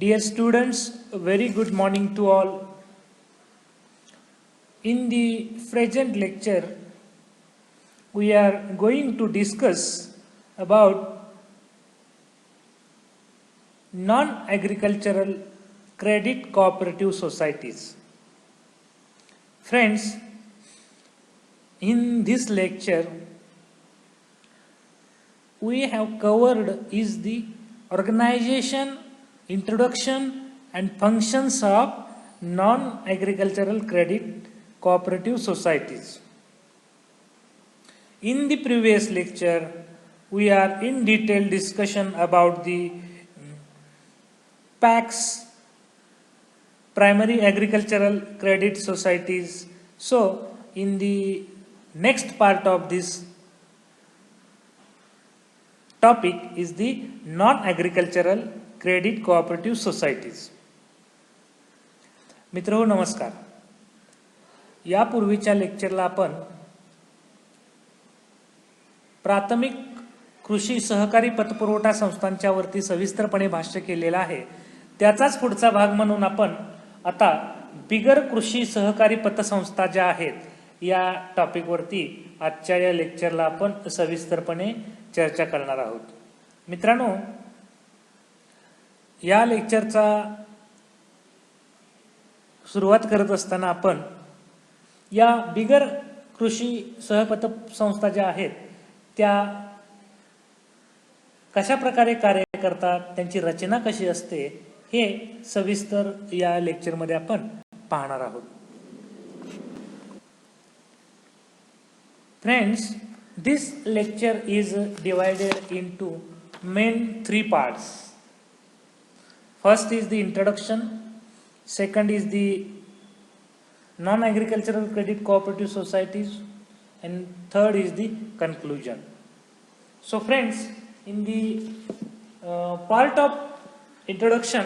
Dear students, a very good morning to all. In the present lecture, we are going to discuss about non-agricultural credit cooperative societies. Friends, in this lecture, we have covered is the organization, introduction and functions of non-agricultural credit cooperative societies. In the previous lecture, we are in detail discussion about the PACS, primary agricultural credit societies. So, in the next part of this topic is the non-agricultural credit cooperative societies. मित्रहो नमस्कार. यापूर्वीच्या लेक्चरला आपण प्राथमिक कृषी सहकारी पतपुरवठा संस्थांच्या वरती सविस्तरपणे भाष्य केलेलं आहे. त्याचाच पुढचा भाग म्हणून आपण आता बिगर कृषी सहकारी पतसंस्था ज्या आहेत या टॉपिक वरती आजच्या या लेक्चरला आपण सविस्तरपणे चर्चा करणार आहोत. मित्रांनो, या लेक्चरचा सुरुवात करत असताना आपण या बिगर कृषी सहपत संस्था ज्या आहेत त्या कशा प्रकारे कार्य करतात, त्यांची रचना कशी असते हे सविस्तर या लेक्चरमध्ये आपण पाहणार आहोत. Friends, this lecture is divided into main three parts. First is the introduction, second is the non-agricultural credit cooperative societies, and third is the conclusion. So friends, in the part of introduction,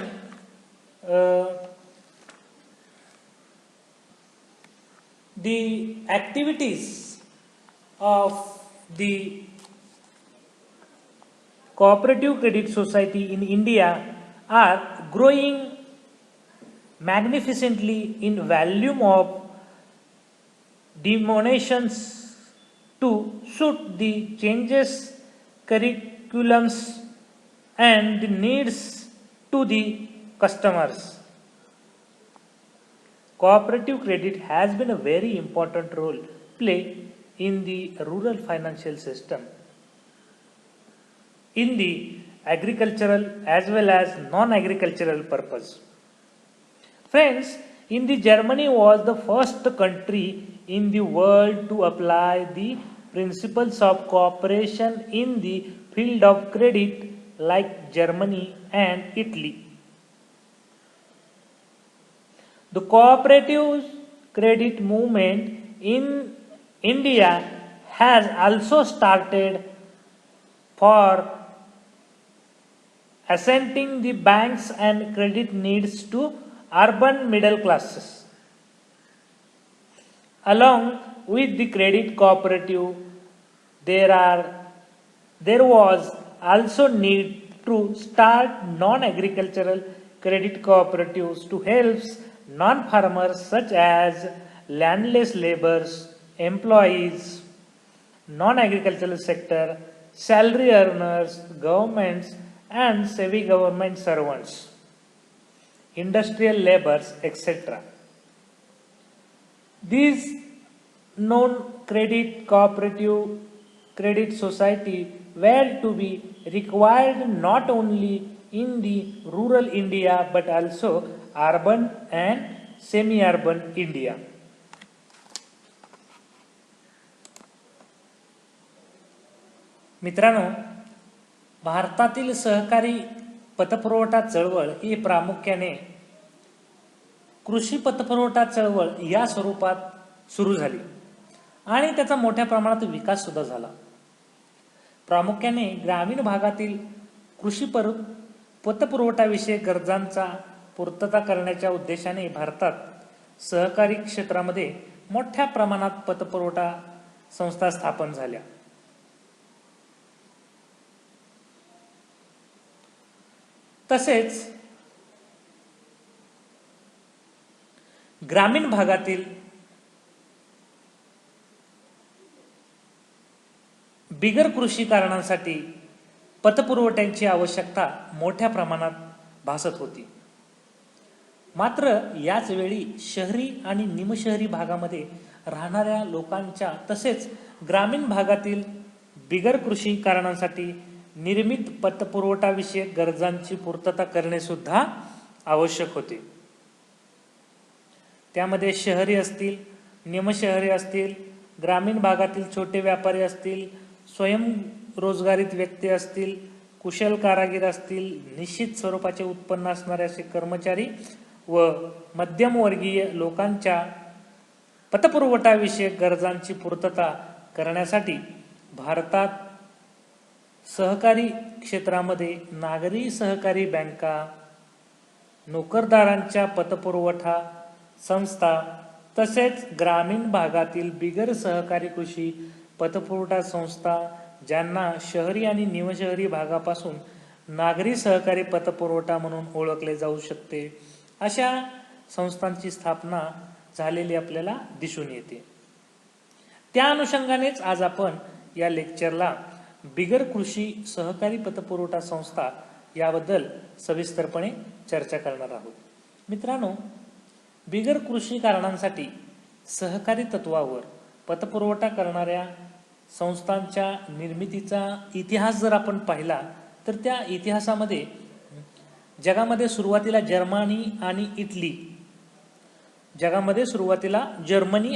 the activities of the cooperative credit society in India are growing magnificently in volume of denominations to suit the changes curriculums and the needs to the customers. Cooperative credit has been a very important role play in the rural financial system, in the agricultural as well as non-agricultural purpose. Friends, in the Germany was the first country in the world to apply the principles of cooperation in the field of credit, like Germany and Italy. The cooperative credit movement in India has also started for assenting the banks and credit needs to urban middle classes. Along with the credit cooperative, there was also need to start non-agricultural credit cooperatives to help non-farmers such as landless laborers, employees, non-agricultural sector, salary earners, governments and semi-government servants, industrial laborers, etc. These non-credit cooperative credit society were to be required not only in the rural India but also urban and semi-urban India. मित्रांनो, भारतातील सहकारी पतपुरवठा चळवळ ही प्रामुख्याने कृषी पतपुरवठा चळवळ या स्वरूपात सुरू झाली आणि त्याचा मोठ्या प्रमाणात विकास सुद्धा झाला. प्रामुख्याने ग्रामीण भागातील कृषी पतपुरवठा गरजांचा पूर्तता करण्याच्या उद्देशाने भारतात सहकारी क्षेत्रामध्ये मोठ्या प्रमाणात पतपुरवठा संस्था स्थापन झाल्या. तसेच ग्रामीण भागातील बिगर कृषी कारणांसाठी पतपुरवठ्याची आवश्यकता मोठ्या प्रमाणात भासत होती. मात्र याच वेळी शहरी आणि निमशहरी भागामध्ये राहणाऱ्या लोकांच्या तसेच ग्रामीण भागातील बिगर कृषी कारणांसाठी निर्मित पतपुरवठाविषयक गरजांची पूर्तता करणे सुद्धा आवश्यक होते. त्यामध्ये शहरी असतील, निमशहरी असतील, ग्रामीण भागातील छोटे व्यापारी असतील, स्वयंरोजगारीत व्यक्ती असतील, कुशल कारागीर असतील, निश्चित स्वरूपाचे उत्पन्न असणारे असे कर्मचारी व मध्यमवर्गीय लोकांच्या पतपुरवठाविषयक गरजांची पूर्तता करण्यासाठी भारतात सहकारी क्षेत्रामध्ये नागरी सहकारी बँका, नोकरदारांच्या पतपुरवठा संस्था तसेच ग्रामीण भागातील बिगर सहकारी कृषी पतपुरवठा संस्था, ज्यांना शहरी आणि निमशहरी भागापासून नागरी सहकारी पतपुरवठा म्हणून ओळखले जाऊ शकते, अशा संस्थांची स्थापना झालेली आपल्याला दिसून येते. त्या अनुषंगानेच आज आपण या लेक्चरला बिगर कृषी सहकारी पतपुरवठा संस्था याबद्दल सविस्तरपणे चर्चा करणार आहोत. मित्रांनो, बिगर कृषी कारणांसाठी सहकारी तत्वावर पतपुरवठा करणाऱ्या संस्थांच्या निर्मितीचा इतिहास जर आपण पाहिला तर त्या इतिहासामध्ये जगामध्ये सुरुवातीला जर्मनी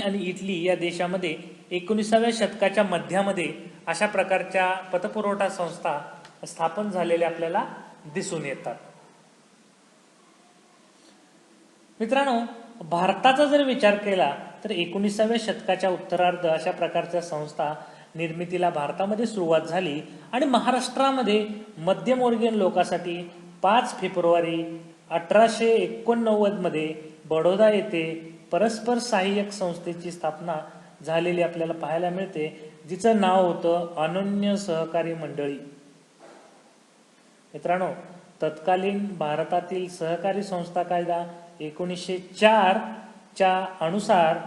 आणि इटली या देशामध्ये 19व्या शतकाच्या मध्यामध्ये अशा प्रकारच्या पतपुरवठा संस्था स्थापन झालेल्या आपल्याला दिसून येतात. मित्रांनो, भारताचा जर विचार केला तर 19व्या शतकाच्या उत्तरार्ध अशा प्रकारच्या संस्था निर्मितीला भारतामध्ये सुरुवात झाली आणि महाराष्ट्रामध्ये मध्यमवर्गीय लोकांसाठी 5 फेब्रुवारी 1889 मध्ये बडोदा येथे परस्पर सहाय्यक संस्थेची स्थापना झालेली आपल्याला पाहायला मिळते, जिचं नाव होतं अनन्य सहकारी मंडळी. मित्रांनो, तत्कालीन भारतातील सहकारी संस्था कायदा 1904 च्या अनुसार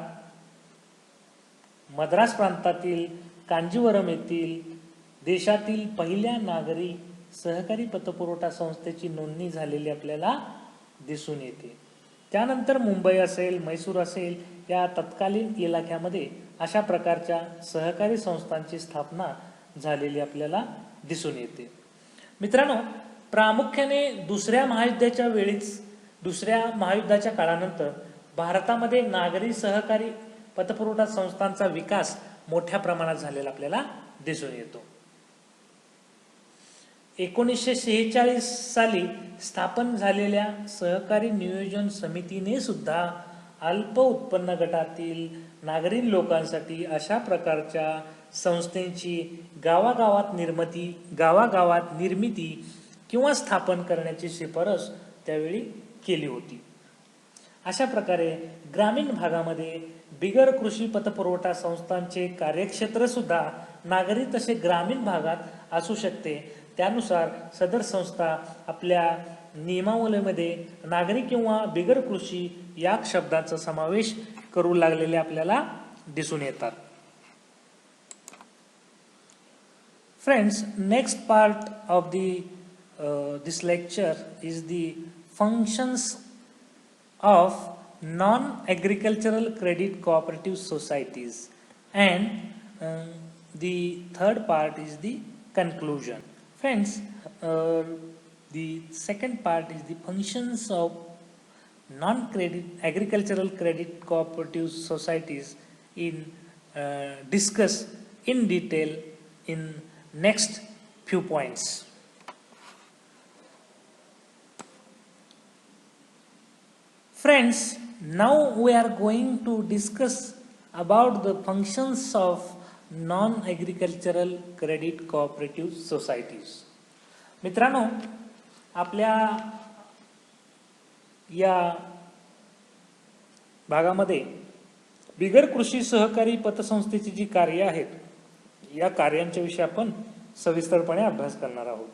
मद्रास प्रांतातील कांजीवरम येथील देशातील पहिल्या नागरी सहकारी पतपुरवठा संस्थेची नोंदणी झालेली आपल्याला दिसून येते. त्यानंतर मुंबई असेल, म्हैसूर असेल या तत्कालीन इलाख्यामध्ये अशा प्रकारच्या सहकारी संस्थांची स्थापना झालेली आपल्याला दिसून येते. मित्रांनो, प्रामुख्याने दुसऱ्या महायुद्धाच्या काळानंतर भारतामध्ये नागरी सहकारी पतपुरवठा संस्थांचा विकास मोठ्या प्रमाणात झालेला आपल्याला दिसून येतो. 1946 साली स्थापन झालेल्या सहकारी नियोजन समितीने सुद्धा अल्प उत्पन्न गटातील नागरिक लोकांसाठी अशा प्रकारच्या संस्थेची गावागावात निर्मिती किंवा स्थापन करण्याची शिफारस त्यावेळी केली होती. अशा प्रकारे ग्रामीण भागामध्ये बिगर कृषी पतपुरवठा संस्थांचे कार्यक्षेत्र सुद्धा नागरी तसे ग्रामीण भागात असू शकते. त्यानुसार सदर संस्था आपल्या नियमावलीमध्ये नागरी किंवा बिगर कृषी या शब्दाचा समावेश करू लागलेले आपल्याला दिसून येतात. Friends, next part of this lecture is the functions of non-agricultural credit cooperative societies, and the third part is the conclusion. Friends, the second part is the functions of non-agricultural credit cooperative societies discuss in detail in next few points. Friends, now we are going to discuss about the functions of non-agricultural credit cooperative societies. मित्रांनो, आपल्या या भागामध्ये बिगर कृषी सहकारी पतसंस्थेची जी कार्य आहेत या कार्यांच्या विषयी आपण सविस्तरपणे अभ्यास करणार आहोत.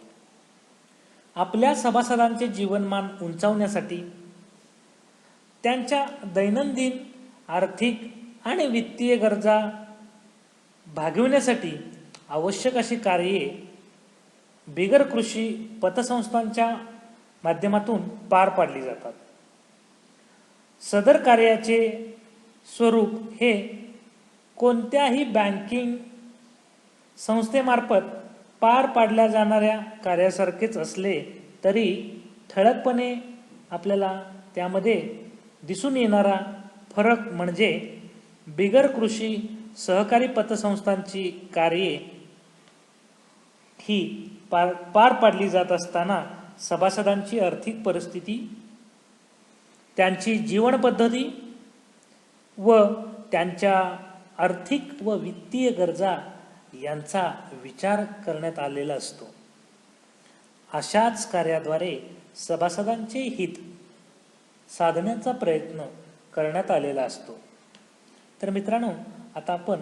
आपल्या सभासदांचे जीवनमान उंचावण्यासाठी त्यांच्या दैनंदिन आर्थिक आणि वित्तीय गरजा भागविण्यासाठी आवश्यक अशी कार्ये बिगर कृषी पतसंस्थांच्या माध्यमातून पार पाडली जातात. सदर कार्याचे स्वरूप हे कोणत्याही बँकिंग संस्थेमार्फत पार पाडल्या जाणाऱ्या कार्यासारखेच असले तरी ठळकपणे आपल्याला त्यामध्ये दिसून येणारा फरक म्हणजे बिगर कृषी सहकारी पतसंस्थांची कार्ये ही पार पाडली जात असताना सभासदांची आर्थिक परिस्थिती, त्यांची जीवन पद्धती व त्यांच्या आर्थिक व वित्तीय गरजा यांचा विचार करण्यात आलेला असतो. अशाच कार्याद्वारे सभासदांचे हित साधण्याचा प्रयत्न करण्यात आलेला असतो. तर मित्रांनो, आता आपण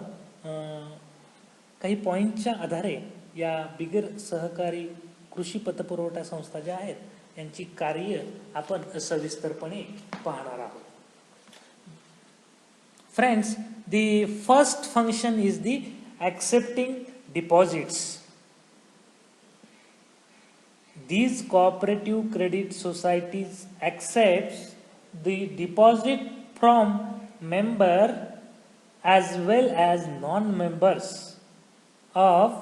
काही पॉईंटच्या आधारे या बिगर सहकारी कृषी पतपुरवठा संस्था ज्या आहेत यांची कार्य आपण सविस्तरपणे पाहणार आहोत. Friends, the first function is the accepting deposits. These cooperative credit societies accepts the deposit from member as well as non-members of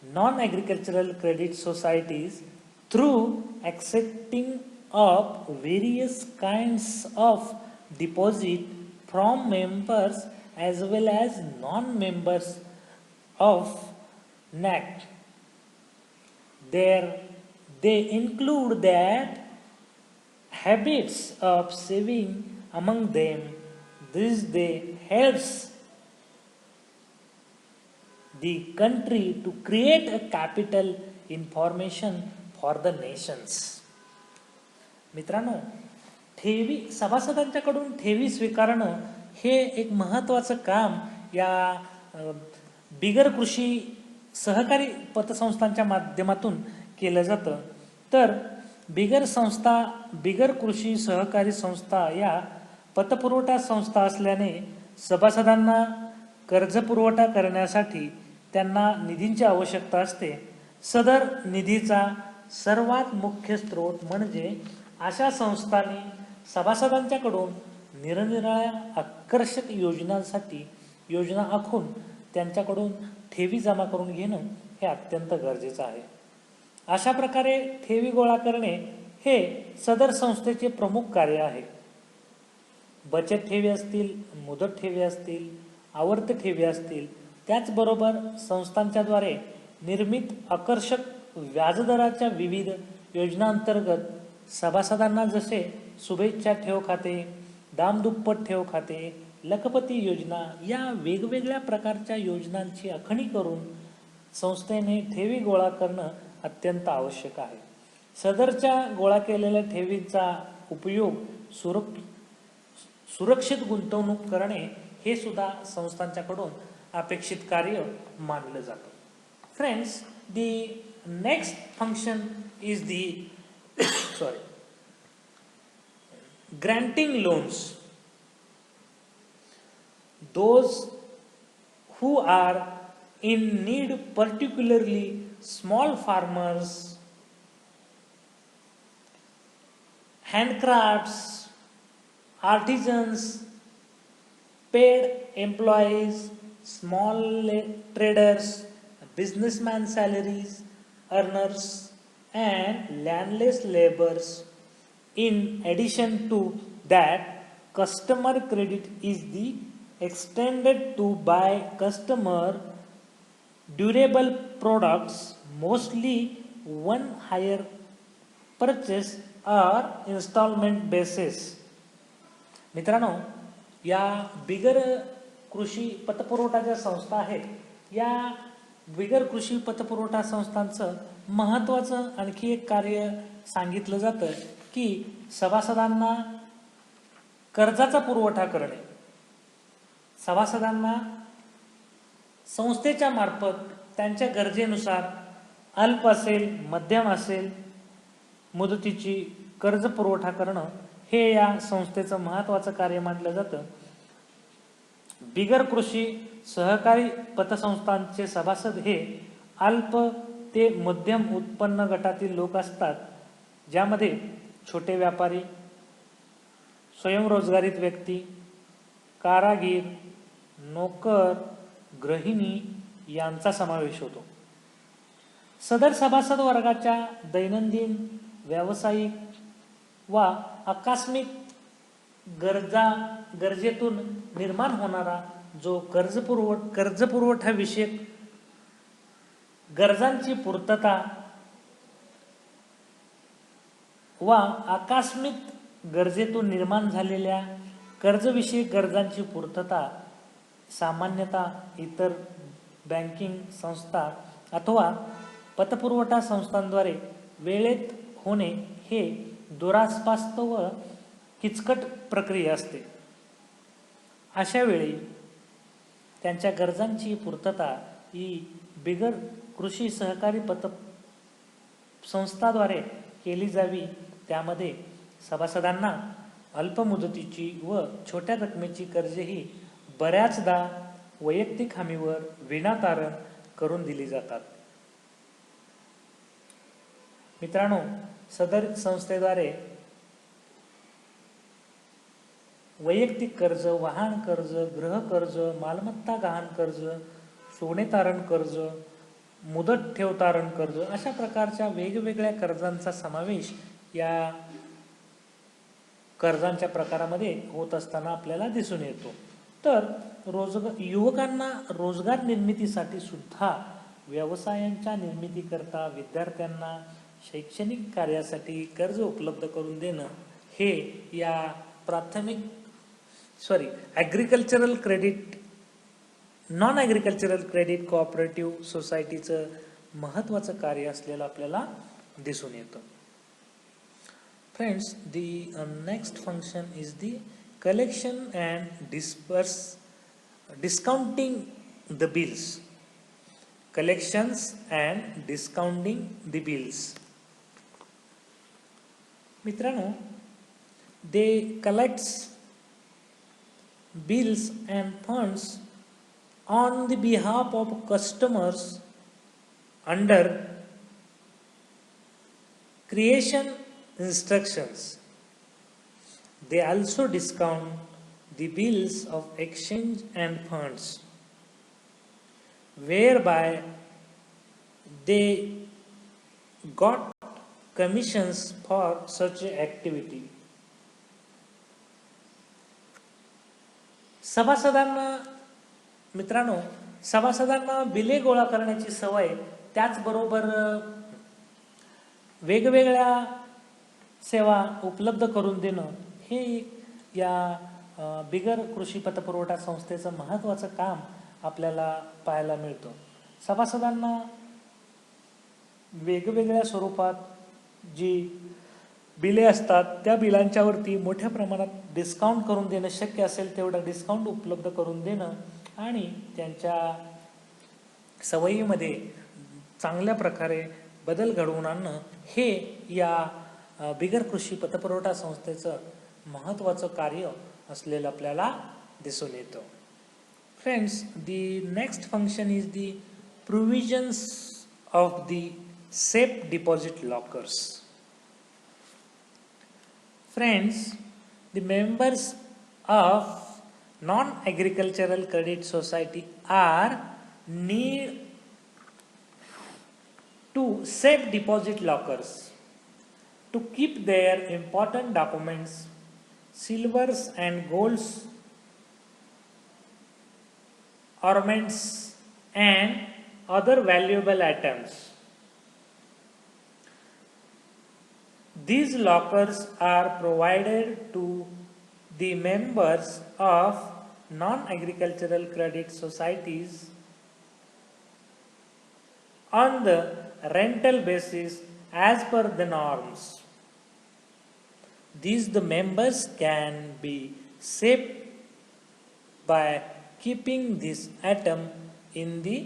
non-agricultural credit societies through accepting of various kinds of deposit from members as well as non-members of NAC. They include that habits of saving among them. This they helps the country to create a capital information for the nations. मित्रांनो, ठेवी सभासदांच्याकडून ठेवी स्वीकारणं हे एक महत्त्वाचं काम या बिगर कृषी सहकारी पतसंस्थांच्या माध्यमातून केलं जातं. तर बिगर कृषी सहकारी संस्था या पतपुरवठा संस्था असल्याने सभासदांना कर्ज पुरवठा करण्यासाठी त्यांना निधींची आवश्यकता असते. सदर निधीचा सर्वात मुख्य स्रोत म्हणजे अशा संस्थांनी सभासदांच्याकडून निरनिराळ्या आकर्षक योजनांसाठी योजना आखून त्यांच्याकडून ठेवी जमा करून घेणं हे अत्यंत गरजेचं आहे. अशा प्रकारे ठेवी गोळा करणे हे सदर संस्थेचे प्रमुख कार्य आहे. बचत ठेवी असतील, मुदत ठेवी असतील, आवर्त ठेवी असतील, त्याचबरोबर संस्थांच्याद्वारे निर्मित आकर्षक व्याजदराच्या विविध योजनांतर्गत सभासदांना जसे शुभेच्छा ठेव खाते, दामदुप्पट ठेव खाते, लखपती योजना या वेगवेगळ्या प्रकारच्या योजनांची आखणी करून संस्थेने ठेवी गोळा करणं अत्यंत आवश्यक आहे. सदरच्या गोळा केलेल्या ठेवींचा उपयोग सुरक्षित गुंतवणूक करणे हे सुद्धा संस्थांच्याकडून अपेक्षित कार्य मानलं जातं. Friends, the next function is the granting loans. Those who are in need, particularly small farmers, handcrafts, artisans, paid employees, small traders, businessman salaries earners, and landless laborers. In addition to that, customer credit is the extended to buy customer durable products, mostly one hire purchase or installment basis. मित्रांनो, या बिगर कृषी पतपुरवठाच्या संस्था आहेत. या बिगर कृषी पतपुरवठा संस्थांचं महत्त्वाचं आणखी एक कार्य सांगितलं जातं की सभासदांना कर्जाचा पुरवठा करणे. सभासदांना संस्थेच्या मार्फत त्यांच्या गरजेनुसार अल्प असेल, मध्यम असेल, मुदतीची कर्ज पुरवठा करणं हे या संस्थेचं महत्त्वाचं कार्य मानलं जातं. बिगर कृषी सहकारी पतसंस्थांचे सभासद हे अल्प ते मध्यम उत्पन्न गटातील लोक असतात, ज्यामध्ये छोटे व्यापारी, स्वयंरोजगारीत व्यक्ती, कारागीर, नोकर, गृहिणी यांचा समावेश होतो. सदर सभासद वर्गाच्या दैनंदिन, व्यावसायिक वा आकस्मिक गरजेतून निर्माण होणारा जो कर्जपुरवठा विषयक गरजांची पूर्तता वा आकस्मिक गरजेतून निर्माण झालेल्या कर्जविषयक गरजांची पूर्तता सामान्यतः इतर बँकिंग संस्था अथवा पतपुरवठा संस्थांद्वारे वेळेत होणे हे दुरास्पास्त व किचकट प्रक्रिया असते. अशा वेळी त्यांच्या गरजांची पूर्तता ही बिगर कृषी सहकारी संस्थाद्वारे केली जावी. त्यामध्ये सभासदांना अल्पमुदतीची व छोट्या रकमेची कर्जेही बऱ्याचदा वैयक्तिक हमीवर विनातारण करून दिली जातात. मित्रांनो, सदर संस्थेद्वारे वैयक्तिक कर्ज, वाहन कर्ज, गृह कर्ज, मालमत्ता गहाण कर्ज, सोने तारण कर्ज, मुदत ठेव तारण कर्ज अशा प्रकारच्या वेगवेगळ्या कर्जांचा समावेश या कर्जांच्या प्रकारामध्ये होत असताना आपल्याला दिसून येतो. तर युवकांना रोजगार निर्मितीसाठी सुद्धा, व्यवसायांच्या निर्मितीकरता विद्यार्थ्यांना शैक्षणिक कार्यासाठी कर्ज उपलब्ध करून देणं हे या agricultural credit non agricultural credit cooperative सोसायटीचं महत्त्वाचं कार्य असलेलं आपल्याला दिसून येतं. Friends, next function is the collection and discounting the bills. Collections and discounting the bills. मित्रांनो, they collects bills and funds on the behalf of customers under creation instructions. They also discount the bills of exchange and funds, whereby they got commissions for such activity. सभासदांना बिले गोळा करण्याची सवय, त्याचबरोबर वेगवेगळ्या सेवा उपलब्ध करून देणं हे या बिगर कृषी पतपुरवठा संस्थेचं महत्त्वाचं काम आपल्याला पाहायला मिळतं. सभासदांना वेगवेगळ्या स्वरूपात जी बिले असतात त्या बिलांच्यावरती मोठ्या प्रमाणात डिस्काउंट करून देणं, शक्य असेल तेवढं डिस्काउंट उपलब्ध करून देणं आणि त्यांच्या सवयीमध्ये चांगल्या प्रकारे बदल घडवून आणणं हे या बिगर कृषी पतपुरवठा संस्थेचं महत्त्वाचं कार्य असलेलं आपल्याला दिसून येतं. Friends, the next function is the provisions of the safe deposit lockers. Friends, the members of non-agricultural credit society are need to safe deposit lockers to keep their important documents, silvers and golds, ornaments and other valuable items. These lockers are provided to the members of non-agricultural credit societies on the rental basis as per the norms. The members can be saved by keeping this item in the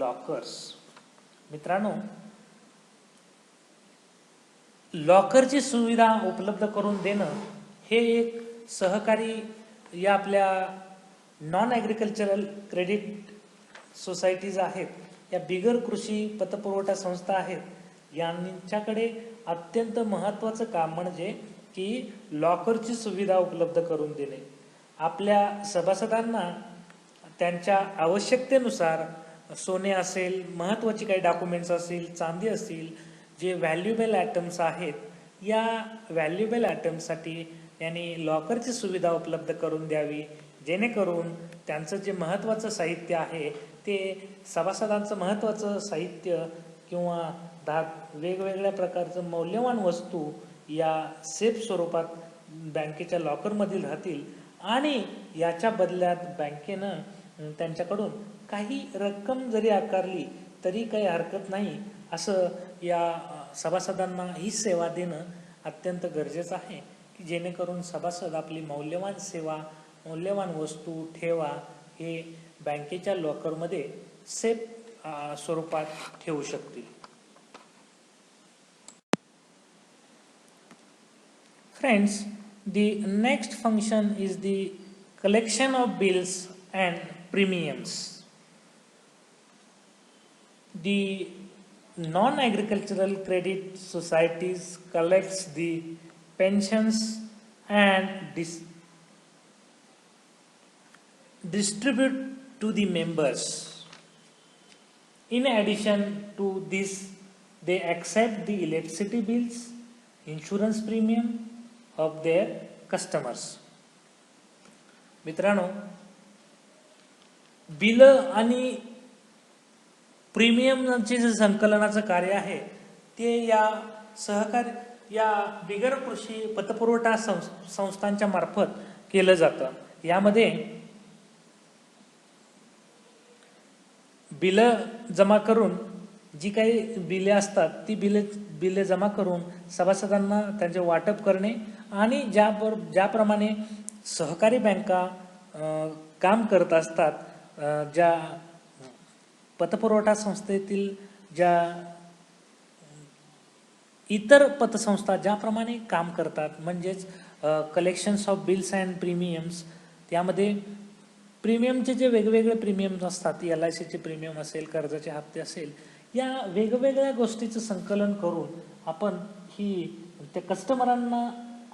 lockers. मित्रांनो, लॉकरची सुविधा उपलब्ध करून देणं हे एक सहकारी या आपल्या नॉन ॲग्रिकल्चरल क्रेडिट सोसायटीज आहेत, या बिगर कृषी पतपुरवठा संस्था आहेत, यांच्याकडे अत्यंत महत्त्वाचं काम म्हणजे की लॉकरची सुविधा उपलब्ध करून देणे. आपल्या सभासदांना त्यांच्या आवश्यकतेनुसार सोने असेल, महत्त्वाची काही डॉक्युमेंट्स असेल, चांदी असेल, जे व्हॅल्युएबल आयटम्स आहेत, या व्हॅल्युएबल आयटम्ससाठी यांनी लॉकरची सुविधा उपलब्ध करून द्यावी, जेणेकरून त्यांचं जे महत्त्वाचं साहित्य आहे ते सभासदांचं महत्त्वाचं साहित्य किंवा वेगवेगळ्या प्रकारचं मौल्यवान वस्तू या सेफ स्वरूपात बँकेच्या लॉकरमधील राहतील आणि याच्या बदल्यात बँकेनं त्यांच्याकडून काही रक्कम जरी आकारली तरी काही हरकत नाही, असं या सभासदांना ही सेवा देणं अत्यंत गरजेचं आहे की जेणेकरून सभासद आपली मौल्यवान सेवा, मौल्यवान वस्तू, ठेवा हे बँकेच्या लॉकरमध्ये सेफ स्वरूपात ठेवू शकतील. Friends, the next function is the collection of bills and premiums. The non-agricultural credit societies collects the pensions and distribute to the members. In addition to this, they accept the electricity bills, insurance premium of their customers. मित्रांनो, bill आणि प्रीमियमचे जे संकलनाचं कार्य आहे ते या सहकारी या बिगर कृषी पतपुरवठा संस्थांच्या मार्फत केलं जातं. यामध्ये बिल जमा करून जी काही बिले असतात ती बिले जमा करून सभासदांना त्यांचे वाटप करणे आणि ज्याप्रमाणे सहकारी बँका काम करत असतात, ज्या पतपुरवठा संस्थेतील ज्या इतर पतसंस्था ज्याप्रमाणे काम करतात, म्हणजेच collections of bills and premiums, त्यामध्ये प्रीमियमचे जे वेगवेगळे प्रीमियम्स असतात, LICचे प्रीमियम असेल, कर्जाचे हप्ते असेल, या वेगवेगळ्या गोष्टीचं संकलन करून आपण ही त्या कस्टमरांना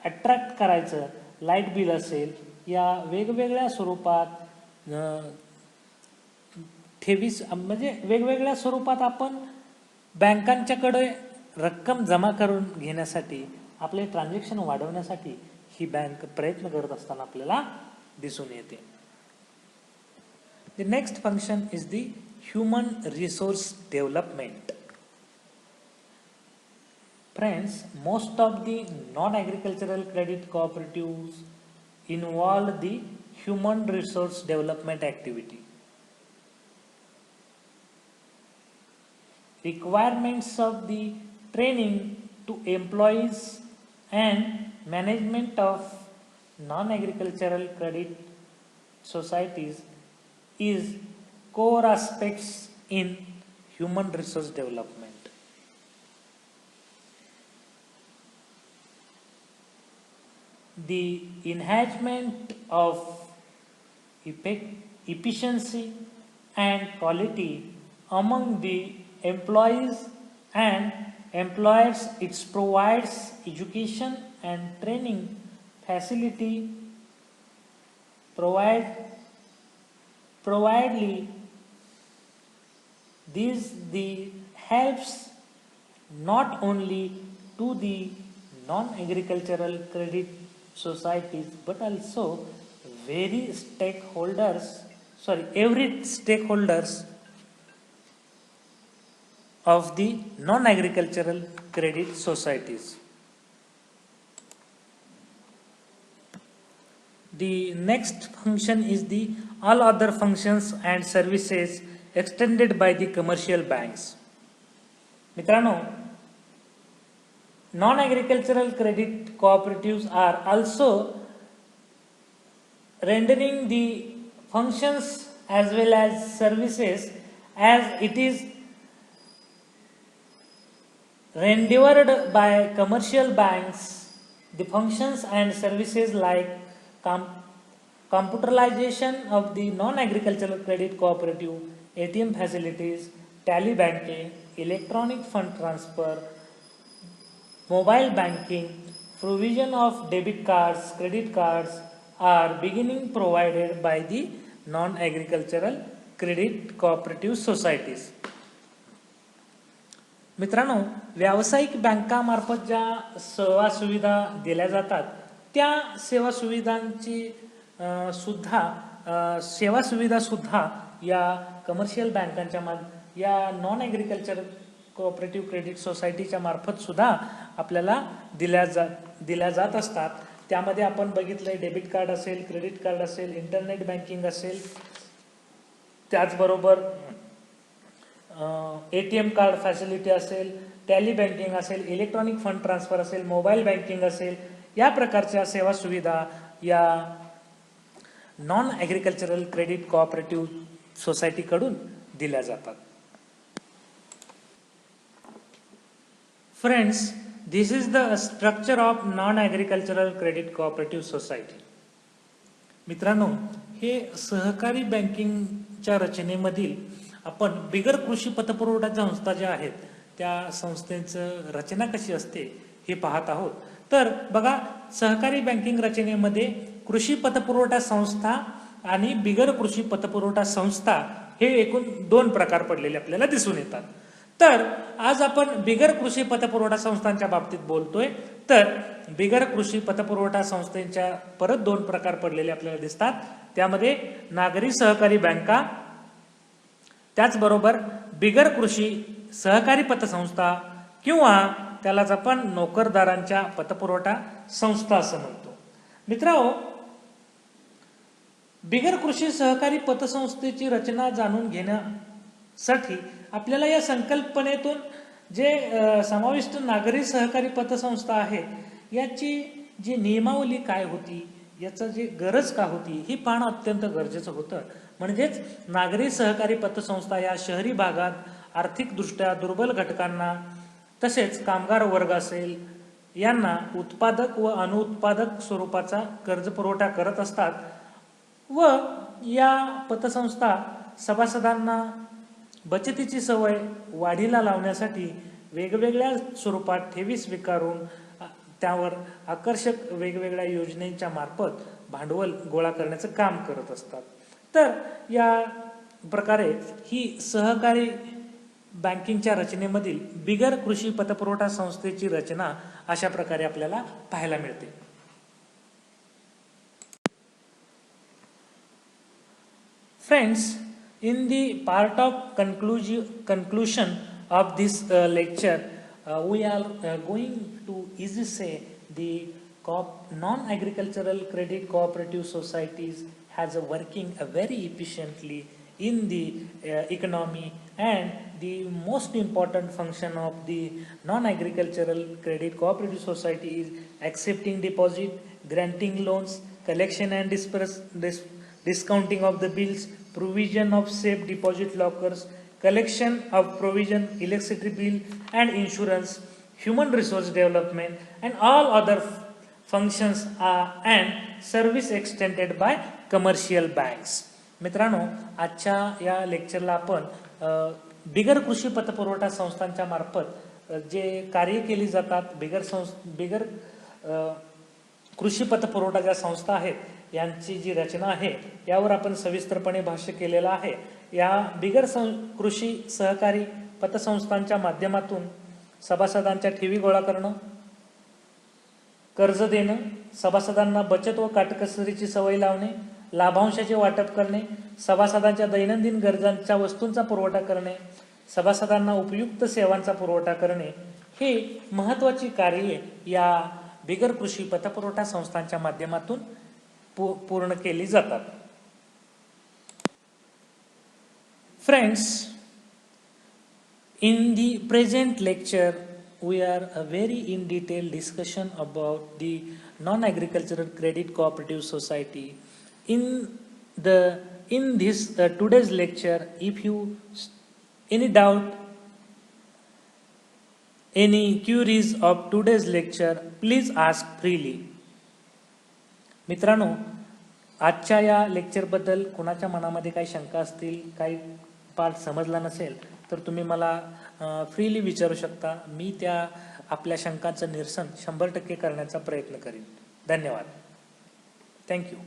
अट्रॅक्ट करायचं. लाईट बिल असेल, या वेगवेगळ्या स्वरूपात ठेवीस म्हणजे वेगवेगळ्या स्वरूपात आपण बँकांच्याकडे रक्कम जमा करून घेण्यासाठी, आपले ट्रान्झॅक्शन वाढवण्यासाठी ही बँक प्रयत्न करत असताना आपल्याला दिसून येते. The next function is the human resource development. Friends, most of the non-agricultural credit cooperatives involve the human resource development activity. Requirements of the training to employees and management of non-agricultural credit societies is core aspects in human resource development. The enhancement of efficiency and quality among the employees and employers, it provides education and training facility providedly this helps not only to the non-agricultural credit societies but also every stakeholders of the non-agricultural credit societies. The next function is the all other functions and services extended by the commercial banks. मित्रांनो, non-agricultural credit cooperatives are also rendering the functions as well as services as it is rendered by commercial banks The functions and services like computerization of the non-agricultural credit cooperative, ATM facilities, tally banking, electronic fund transfer, mobile banking, provision of debit cards, credit cards are beginning provided by the non-agricultural credit cooperative societies. मित्रांनो, व्यावसायिक बँकामार्फत ज्या सेवा सुविधा दिल्या जातात त्या सेवा सुविधांची सेवा सुविधा सुद्धा या कमर्शियल बँकांच्या या नॉन ॲग्रिकल्चर कोऑपरेटिव्ह क्रेडिट सोसायटीच्या मार्फत सुद्धा आपल्याला दिल्या जात असतात. त्यामध्ये आपण बघितलंय डेबिट कार्ड असेल, क्रेडिट कार्ड असेल, इंटरनेट बँकिंग असेल, त्याचबरोबर ATM कार्ड फॅसिलिटी असेल, टॅली बँकिंग असेल, इलेक्ट्रॉनिक फंड ट्रान्सफर असेल, मोबाईल बँकिंग असेल, या प्रकारच्या सेवा सुविधा या नॉन ॲग्रिकल्चरल क्रेडिट कोऑपरेटिव्ह सोसायटीकडून दिल्या जातात. Friends, this is the structure of non agricultural credit cooperative society. मित्रांनो, हे सहकारी बँकिंगच्या रचनेमधील आपण बिगर कृषी पतपुरवठा संस्था ज्या आहेत त्या संस्थेचं रचना कशी असते हे पाहत आहोत. तर बघा, सहकारी बँकिंग रचनेमध्ये कृषी पतपुरवठा संस्था आणि बिगर कृषी पतपुरवठा संस्था हे एकूण 2 प्रकार पडलेले आपल्याला दिसून येतात. तर आज आपण बिगर कृषी पतपुरवठा संस्थांच्या बाबतीत बोलतोय. तर बिगर कृषी पतपुरवठा संस्थेच्या परत 2 प्रकार पडलेले आपल्याला दिसतात. त्यामध्ये नागरी सहकारी बँका, त्याचबरोबर बिगर कृषी सहकारी पतसंस्था किंवा त्यालाच आपण नोकरदारांच्या पतपुरवठा संस्था असं म्हणतो. मित्रांनो, बिगर कृषी सहकारी पतसंस्थेची रचना जाणून घेण्यासाठी आपल्याला या संकल्पनेतून जे समाविष्ट नागरी सहकारी पतसंस्था आहेत याची जी नियमावली काय होती, याचं जे गरज का होती हे पाहणं अत्यंत गरजेचं होतं. म्हणजेच नागरी सहकारी पतसंस्था या शहरी भागात आर्थिकदृष्ट्या दुर्बल घटकांना तसेच कामगार वर्ग असेल यांना उत्पादक व अनुत्पादक स्वरूपाचा कर्ज पुरवठा करत असतात व या पतसंस्था सभासदांना बचतीची सवय वाढीला लावण्यासाठी वेगवेगळ्या स्वरूपात ठेवी स्वीकारून त्यावर आकर्षक वेगवेगळ्या योजनेच्या मार्फत भांडवल गोळा करण्याचं काम करत असतात. तर या प्रकारे ही सहकारी बँकिंगच्या रचनेमधील बिगर कृषी पतपुरवठा संस्थेची रचना अशा प्रकारे आपल्याला पाहायला मिळते. Friends, in the part of conclusion of this lecture, we are going to easily say the non-agricultural credit cooperative societies has a working very efficiently in the economy, and the most important function of the non-agricultural credit cooperative society is accepting deposit, granting loans, collection and discounting of the bills, provision of safe deposit lockers, collection of provision electricity bill and insurance, human resource development, and all other functions and service extended by commercial banks. मित्रांनो, आजच्या या लेक्चरला आपण बिगर कृषी पतपुरवठा संस्थांच्या मार्फत जे कार्य केली जातात, बिगर कृषी पतपुरवठा ज्या संस्था आहेत यांची जी रचना आहे यावर आपण सविस्तरपणे भाष्य केलेलं आहे. या बिगर कृषी सहकारी पतसंस्थांच्या माध्यमातून सभासदांच्या ठेवी गोळा करणं, कर्ज देणं, सभासदांना बचत व काटकसरीची सवय लावणे, लाभांशाचे वाटप करणे, सभासदांच्या दैनंदिन गरजांच्या वस्तूंचा पुरवठा करणे, सभासदांना उपयुक्त सेवांचा पुरवठा करणे हे महत्त्वाची कार्ये या बिगर कृषी पतपुरवठा संस्थांच्या माध्यमातून पूर्ण केली जातात. Friends, in the present lecture we are a very in detail discussion about the non-agricultural credit cooperative society. In this today's lecture, if you any doubt Any queries of today's lecture, please ask freely. मित्रांनो, आजच्या या लेक्चरबद्दल कोणाच्या मनामध्ये काही शंका असतील, काही part समजला नसेल तर तुम्ही मला फ्रीली विचारू शकता. मी त्या आपल्या शंकांचं निरसन 100% करण्याचा प्रयत्न करीन. धन्यवाद. थँक्यू.